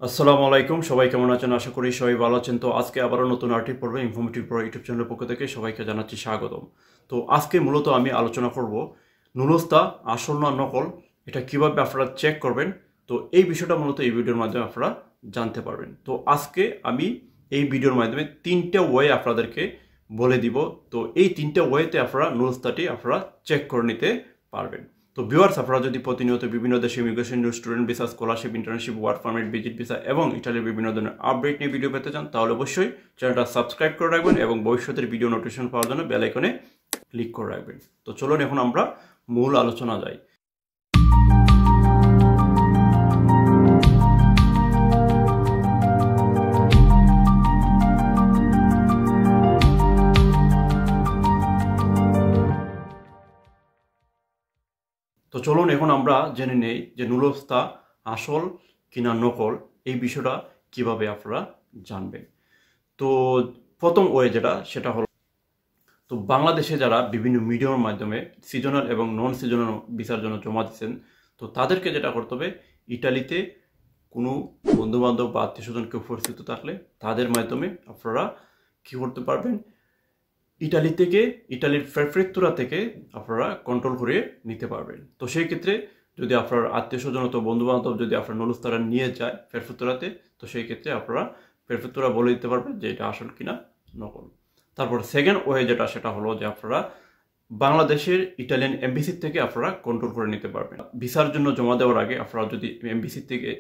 আসসালামু আলাইকুম, সবাই কেমন আছেন? আশা করি সবাই ভালো আছেন। তো আজকে আবারও নতুন আর্টিক পর্বে ইনফরমেটিভ প্রো ইউটিউব চ্যানেলের পক্ষ থেকে সবাইকে জানাচ্ছি স্বাগতম। তো আজকে মূলত আমি আলোচনা করব নুলস্তা আসল না নকল, এটা কিভাবে আপনারা চেক করবেন। তো এই বিষয়টা মূলত এই ভিডিওর মাধ্যমে আপনারা জানতে পারবেন। তো আজকে আমি এই ভিডিওর মাধ্যমে তিনটা ওয়ে আপনাদেরকে বলে দিব। তো এই তিনটা ওয়েতে আপনারা নুলস্তাটি আপনারা চেক করে নিতে পারবেন। তো ভিউয়ার্স, আপনারা যদি প্রতিনিয়ত বিভিন্ন দেশে immigration, student visa, scholarship, internship, work permit, visit visa এবং ইটালির বিভিন্ন ধরনের আপডেট নিয়ে ভিডিও পেতে চান, তাহলে অবশ্যই চ্যানেলটা সাবস্ক্রাইব করে রাখবেন এবং ভবিষ্যতের ভিডিও নোটিফিকেশন পাওয়ার জন্য বেল আইকনে ক্লিক করে রাখবেন। তো চলুন এখন আমরা মূল আলোচনা যাই। তো চলুন এখন আমরা জেনে নেই যে নুলস্তা আসল কিনা নকল, এই বিষয়টা কিভাবে আপনারা জানবেন। তো প্রথম ওয়ে সেটা হলো, তো বাংলাদেশে যারা বিভিন্ন মিডিয়ার মাধ্যমে সিজনাল এবং নন সিজনাল ভিসার জন্য জমা দিচ্ছেন, তো তাদেরকে যেটা করতে হবে, ইটালিতে কোনো বন্ধুবান্ধব বা আত্মীয় স্বজন কেউ পরিচিত থাকলে তাদের মাধ্যমে আপনারা কী করতে পারবেন, ইটালির প্রেফেক্তুরা থেকে আপনারা কন্ট্রোল করে নিতে পারবেন। তো সেই ক্ষেত্রে যদি আপনার আত্মীয় স্বজন অথবা বন্ধু বান্ধব যদি আপনার নুলস্তারা নিয়ে যায় প্রেফেক্তুরাতে, তো সেই ক্ষেত্রে আপনারা প্রেফেক্তুরা বলে দিতে পারবেন যে এটা আসল কিনা নকল। তারপর সেকেন্ড ওয়ে সেটা হলো যে আপনারা বাংলাদেশের ইটালিয়ান এমবিসি থেকে আপনারা কন্ট্রোল করে নিতে পারবেন। ভিসার জন্য জমা দেওয়ার আগে আপনারা যদি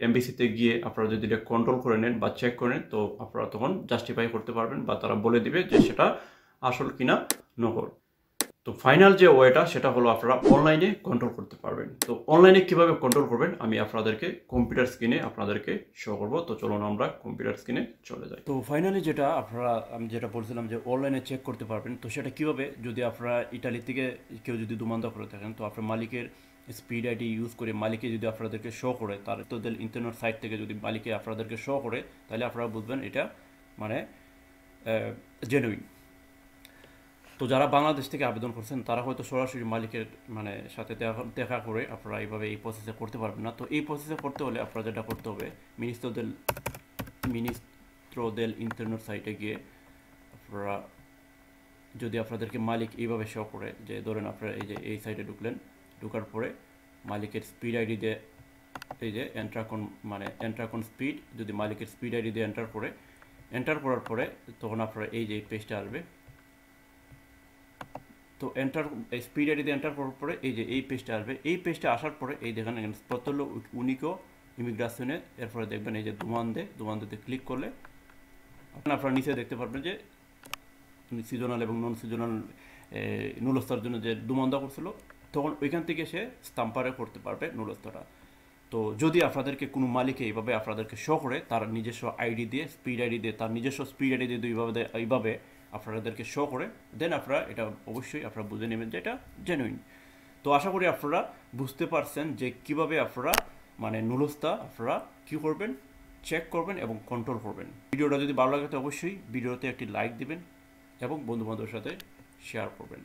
এমবিসিতে গিয়ে আপনারা যদি এটা কন্ট্রোল করে নেন বা চেক করে নেন, তো আপনারা তখন জাস্টিফাই করতে পারবেন বা তারা বলে দিবে যে সেটা আসল কিনা নকল। তো ফাইনাল যে ওয়েটা সেটা হলো আপনারা অনলাইনে কন্ট্রোল করতে পারবেন। তো অনলাইনে কিভাবে কন্ট্রোল করবেন আমি আপনাদেরকে কম্পিউটার স্ক্রিনে আপনাদেরকে শো করবো। তো চলুন আমরা কম্পিউটার স্ক্রিনে চলে যাই। তো ফাইনালি আমি যেটা বলছিলাম যে অনলাইনে চেক করতে পারবেন, তো সেটা কিভাবে, যদি আপনারা ইটালি থেকে কেউ যদি দুমান্দা করে থাকেন, তো আপনার মালিকের স্পিড আইডি ইউজ করে মালিকে যদি আপনাদেরকে শো করে, তার তোদের ইন্টারনেট সাইট থেকে যদি মালিকে আপনাদেরকে শো করে, তাহলে আপনারা বুঝবেন এটা মানে জেনুইন। তো যারা বাংলাদেশ থেকে আবেদন করছেন তারা হয়তো সরাসরি মালিকের সাথে দেখা করে আপনারা এইভাবে এই প্রসেসে করতে পারবেন না। তো এই প্রসেসে করতে হলে আপনারা যেটা করতে হবে, মিনিস্ত্রোদেল ইন্টারনেট সাইটে গিয়ে আপনারা যদি আপনাদেরকে মালিক এইভাবে শো করে, যে ধরেন আপনারা এই সাইটে ঢুকার পরে মালিকের স্পিড আইডি দিয়ে এই যে এন্ট্রাকন স্পিড, যদি মালিকের স্পিড আইডি দিয়ে এন্টার করার পরে তখন আপনারা এই যে পেজটা আসবে। তো স্পিড আইডি দিয়ে এন্টার করার পরে এই পেজটা আসবে। এই পেজটা আসার পরে এই দেখেন প্রতলো উনিকো ইমিগ্রাশনে, এরপরে দেখবেন এই যে দুমান্দেতে ক্লিক করলে আপনারা নিচে দেখতে পারবেন যে সিজনাল এবং নন সিজনাল নুলস্তার জন্য যে দুমান্দা করছিল, তখন ওইখান থেকে সে স্টাম্পারে করতে পারবে নুলস্তাটা। তো যদি আপনাদেরকে কোনো মালিকে এইভাবে আপনাদেরকে শো করে তার নিজস্ব আইডি দিয়ে, স্পিড আইডি দিয়ে, তার নিজস্ব স্পিড আইডি দিয়ে এইভাবে আপনাদেরকে শো করে, দেন আপনারা এটা অবশ্যই আপনারা বুঝে নেবেন যে এটা জেনুইন। তো আশা করি আপনারা বুঝতে পারছেন যে কিভাবে আপনারা নুলস্তা আপনারা কী করবেন, চেক করবেন এবং কন্ট্রোল করবেন। ভিডিওটা যদি ভালো লাগে তো অবশ্যই ভিডিওতে একটি লাইক দিবেন এবং বন্ধুবান্ধবের সাথে শেয়ার করবেন।